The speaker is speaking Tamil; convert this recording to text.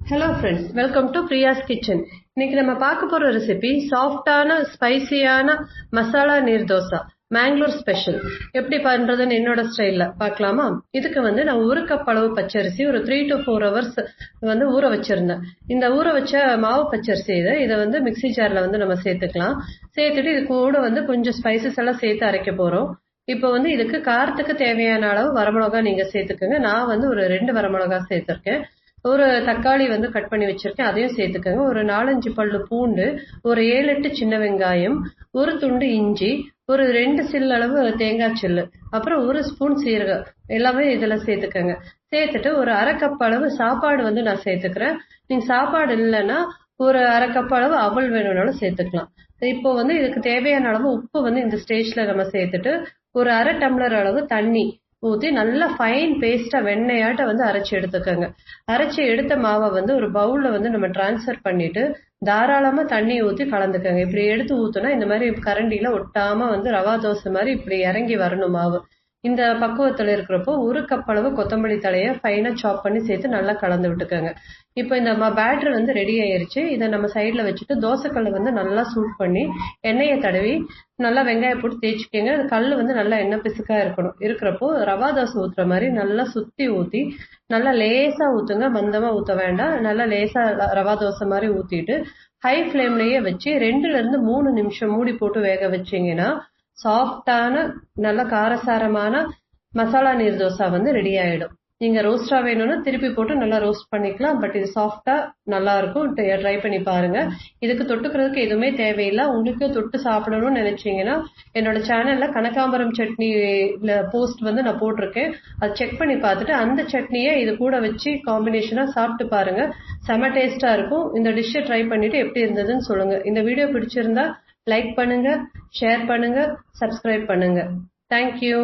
Hello friends, welcome to Priya's kitchen. இன்னைக்கு நம்ம பார்க்க போற ரெசிபி சாஃப்டான ஸ்பைசியான மசாலா நீர் தோசை, மேங்களூர் ஸ்பெஷல். எப்படி பண்றதுன்னு என்னோட ஸ்டைல்ல பார்க்கலாமா? இதுக்கு நான் 1 கப் அளவு பச்சரிசி ஒரு 3 to 4 hours ஊற வச்சிருந்தேன். இந்த ஊற வச்ச மாவு பச்சரிசி இதை மிக்சி ஜார்ல நம்ம சேர்த்துக்கலாம். சேர்த்துட்டு இது கூட கொஞ்சம் ஸ்பைசஸ் எல்லாம் சேர்த்து அரைக்க போறோம். இப்போ இதுக்கு காரத்துக்கு தேவையான அளவு வரமிளகா நீங்க சேர்த்துக்கோங்க. நான் ஒரு 2 வரமிளகா சேர்த்திருக்கேன். ஒரு தக்காளி கட் பண்ணி வச்சிருக்கேன், அதையும் சேர்த்துக்கோங்க. ஒரு 4-5 பல்லு பூண்டு, ஒரு 7-8 சின்ன வெங்காயம், ஒரு துண்டு இஞ்சி, ஒரு 2 சில் அளவு தேங்காய் சில்லு, அப்புறம் 1 ஸ்பூன் சீரகம், எல்லாமே இதுல சேர்த்துக்கோங்க. சேர்த்துட்டு ஒரு 1/2 கப் அளவு சாப்பாடு நான் சேர்த்துக்கிறேன். நீங்க சாப்பாடு இல்லைன்னா ஒரு 1/2 கப் அளவு அவல் வேணும்னாலும் சேர்த்துக்கலாம். இப்போ இதுக்கு தேவையான அளவு உப்பு இந்த ஸ்டேஜ்ல நம்ம சேர்த்துட்டு ஒரு 1/2 டம்ளர் அளவு தண்ணி ஊத்தி நல்லா ஃபைன் பேஸ்டா வெண்ணெயாட்ட அரைச்சு எடுத்துக்கோங்க. அரைச்சு எடுத்த மாவை ஒரு பவுல்ல நம்ம டிரான்ஸ்ஃபர் பண்ணிட்டு தாராளமா தண்ணி ஊத்தி கலந்துக்கோங்க. இப்படி எடுத்து ஊத்துனா இந்த மாதிரி கரண்டியில ஒட்டாம ரவா தோசை மாதிரி இப்படி இறங்கி வரணும் மாவு. இந்த பக்குவத்துல இருக்கிறப்போ 1 கப் அளவு கொத்தமல்லி தழைய ஃபைனா சாப் பண்ணி சேர்த்து நல்லா கலந்து விட்டுக்கோங்க. இப்போ இந்த பேட்டர் ரெடி ஆயிருச்சு. இதை நம்ம சைட்ல வச்சுட்டு தோசைக்கல்ல நல்லா சூட் பண்ணி எண்ணெயை தடவி நல்லா வெங்காயம் போட்டு தேய்ச்சிக்கோங்க. அது கல் நல்லா எண்ணெய் பிசுக்கா இருக்கிறப்போ ரவா தோசை ஊத்துற மாதிரி நல்லா சுத்தி ஊத்தி நல்லா லேசா ஊத்துங்க, மந்தமா ஊத்த வேண்டாம். நல்லா லேசா ரவா தோசை மாதிரி ஊத்திட்டு ஹை ஃபிளேம்லயே வச்சு 2 to 3 நிமிஷம் மூடி போட்டு வேக வச்சீங்கன்னா சாஃப்டான நல்ல காரசாரமான மசாலா நீர் தோசை ரெடி ஆயிடும். நீங்க ரோஸ்டா வேணும்னா திருப்பி போட்டு நல்லா ரோஸ்ட் பண்ணிக்கலாம். பட் இது சாஃப்டா நல்லா இருக்கும். ட்ரை பண்ணி பாருங்க. இதுக்கு தொட்டுக்கிறதுக்கு எதுவுமே தேவையில்லை. உங்களுக்கு தொட்டு சாப்பிடணும்னு நினைச்சீங்கன்னா என்னோட சேனல்ல கனகாம்பரம் சட்னி போஸ்ட் நான் போட்டிருக்கேன். அது செக் பண்ணி பார்த்துட்டு அந்த சட்னியை இது கூட வச்சு காம்பினேஷனா சாப்பிட்டு பாருங்க. செம டேஸ்டா இருக்கும். இந்த டிஷ்ஷை ட்ரை பண்ணிட்டு எப்படி இருந்ததுன்னு சொல்லுங்க. இந்த வீடியோ பிடிச்சிருந்தா லைக் பண்ணுங்க, ஷேர் பண்ணுங்க, சப்ஸ்கிரைப் பண்ணுங்க. தேங்க்யூ.